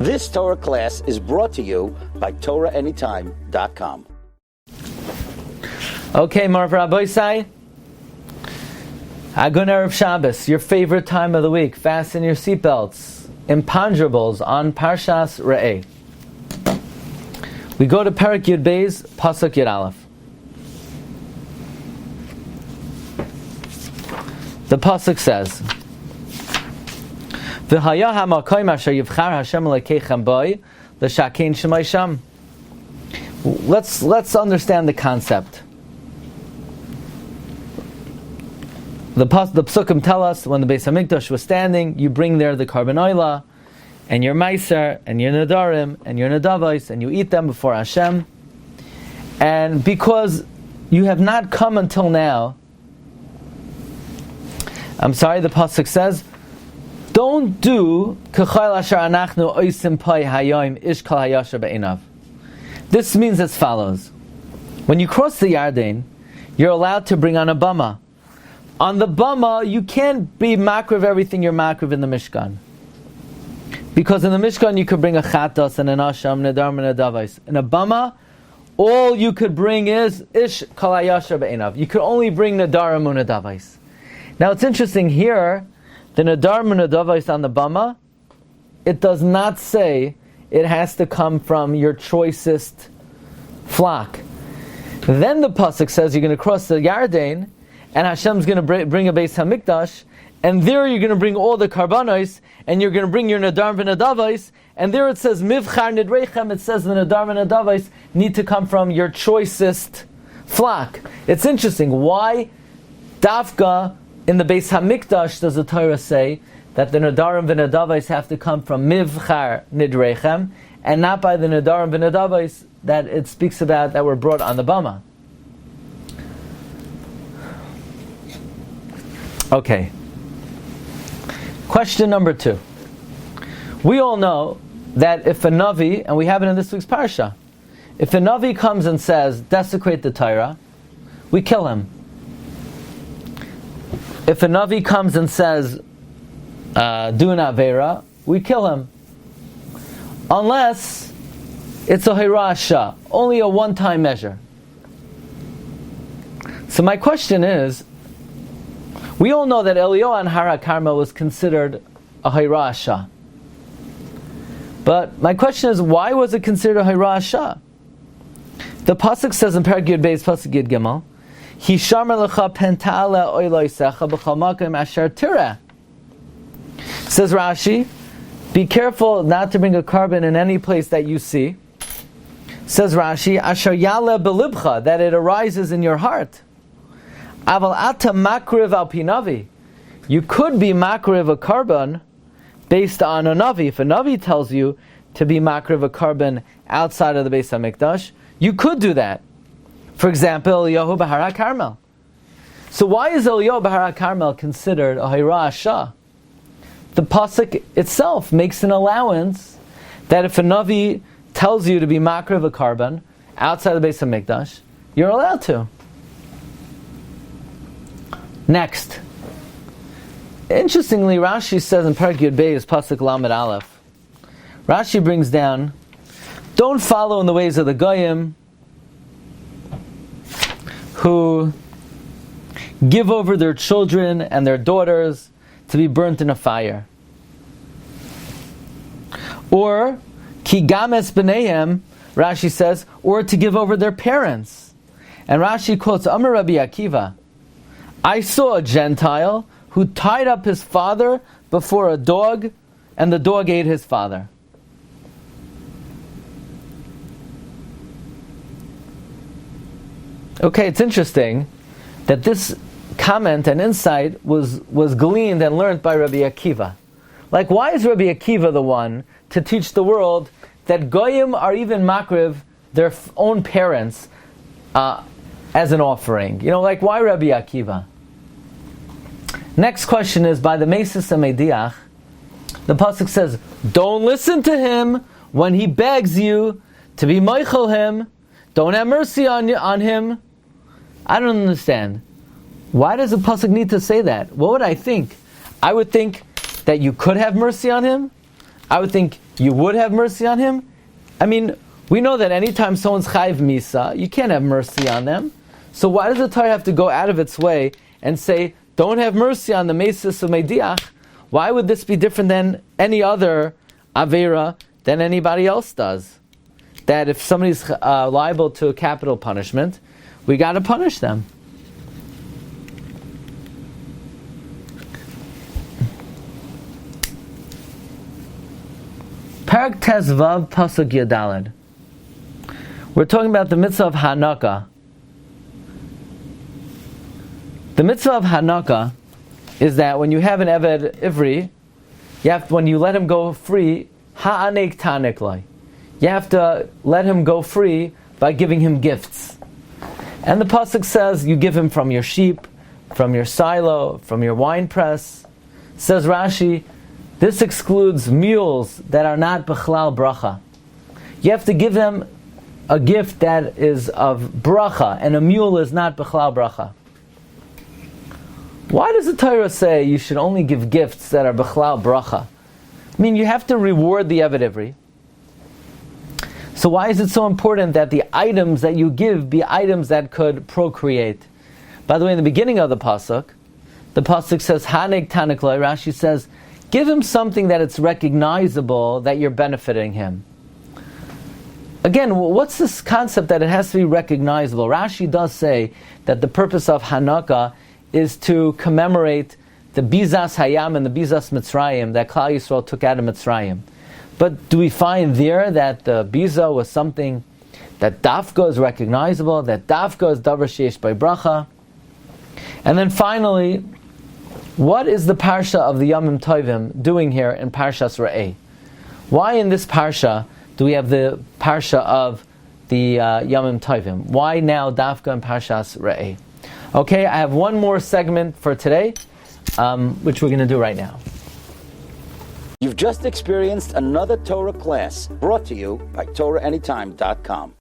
This Torah class is brought to you by TorahAnytime.com. Okay, Marv Rabbi Sai. Agun Erev Shabbos, your favorite time of the week. Fasten your seatbelts. Imponderables on Parshas Re'eh. We go to Perek Yud Beis, Pasuk Yud Aleph. The Pasuk says, V'haya ha'makoyim asher yivchar Hashem Elokeichem boi l'shakein shemay sham. Let's understand the concept. The Psukim tell us when the Beis HaMikdash was standing, you bring there the Karban Oila, and your Meiser, and your Nadarim, and your Nadavos, and you eat them before Hashem. And because you have not come until now, the Pasuk says, don't do k'chayil asher anachnu oisim pai hayoim ish kol hayasher be'einav. This means as follows. When you cross the Yarden, you're allowed to bring on a bama. On the bama, you can't be makriv everything you're makriv in the Mishkan. Because in the Mishkan, you could bring a chatas and an asham, nedar and nedavais. In a bama, all you could bring is ish kol hayasher be'einav. You could only bring nedarim and nedavais. Now it's interesting here, the nedarim and nedavais on the bama, it does not say it has to come from your choicest flock. Then the pasuk says you're going to cross the Yarden, and Hashem's going to bring a Beis HaMikdash, and there you're going to bring all the karbanos, and you're going to bring your nadar v'nadavos, and there it says mivchar nidreichem, it says the nadar v'nadavos need to come from your choicest flock. It's interesting, why dafka in the Beis HaMikdash does the Torah say that the nadarim v'nadavos have to come from mivchar nidreichem, and not by the nadarim v'nadavos that it speaks about that were brought on the bama. Okay. Question number 2. We all know that if a Navi, and we have it in this week's Parsha, if a Navi comes and says, desecrate the Torah, we kill him. If a Navi comes and says, do an Avera, we kill him. Unless it's a Hirasha, only a one-time measure. So my question is, we all know that Eliyahu on Har HaKarmel was considered a Hirasha. But my question is, why was it considered a Hirasha? The Pasuk says in Perek Yud Beis, Pasuk Yud Gimel, Hishamar lecha penta'ala oiloisecha b'chol makom asher tireh. Says Rashi, be careful not to bring a carbon in any place that you see. Says Rashi, asher yale belibcha, that it arises in your heart. Aval ata makriv al pinavi. You could be makriv a carbon based on a navi. If a navi tells you to be makriv a carbon outside of the Beis HaMikdash, you could do that. For example, Eliyahu b'Har HaKarmel. So why is Eliyahu b'Har HaKarmel considered a Hirasha? The pasuk itself makes an allowance that if a navi tells you to be makriv a carbon outside the Beis HaMikdash, you're allowed to. Next. Interestingly, Rashi says in Perek Yud Beis, Pasuk Lamed Aleph, Rashi brings down, don't follow in the ways of the Goyim who give over their children and their daughters to be burnt in a fire. Or, Ki games b'neihem, Rashi says, or to give over their parents. And Rashi quotes Amar Rabbi Akiva, I saw a Gentile who tied up his father before a dog, and the dog ate his father. Okay, it's interesting that this comment and insight was gleaned and learned by Rabbi Akiva. Like, why is Rabbi Akiva the one to teach the world that Goyim are even makriv their own parents as an offering? Like, why Rabbi Akiva? Next question is by the Mesis Mediach. The pasuk says, don't listen to him when he begs you to be meichel him. Don't have mercy on him. I don't understand. Why does the pasuk need to say that? What would I think? I would think that you could have mercy on him. I would think you would have mercy on him? I mean, we know that anytime someone's chayiv misa, you can't have mercy on them. So why does the Torah have to go out of its way and say, don't have mercy on the mesis of mediach? Why would this be different than any other avera than anybody else does? That if somebody's liable to a capital punishment, we got to punish them. Parak Tezvav Pasuk Yadalad. We're talking about the mitzvah of Hanukkah. The mitzvah of Hanukkah is that when you have an Eved Ivri, when you let him go free, ha'anek tanek lai. You have to let him go free by giving him gifts. And the pasuk says you give him from your sheep, from your silo, from your wine press. Says Rashi, this excludes mules that are not b'chlal bracha. You have to give them a gift that is of bracha, and a mule is not b'chlal bracha. Why does the Torah say you should only give gifts that are b'chlal bracha? I mean, you have to reward the Eved Ivri. So why is it so important that the items that you give be items that could procreate? By the way, in the beginning of the pasuk says, Hanek tanek lai. Rashi says, give him something that it's recognizable that you're benefiting him. Again, what's this concept that it has to be recognizable? Rashi does say that the purpose of Hanukkah is to commemorate the Bizas Hayam and the Bizas Mitzrayim that Klal Yisrael took out of Mitzrayim. But do we find there that the Biza was something that Dafka is recognizable, that Dafka is Davar Sheish by Bracha? And then finally, what is the Parsha of the Yamim Tovim doing here in Parshas Re'eh? Why in this Parsha do we have the Parsha of the Yamim Tovim? Why now Dafka and Parshas Re'eh? Okay, I have one more segment for today, which we're going to do right now. You've just experienced another Torah class brought to you by TorahAnytime.com.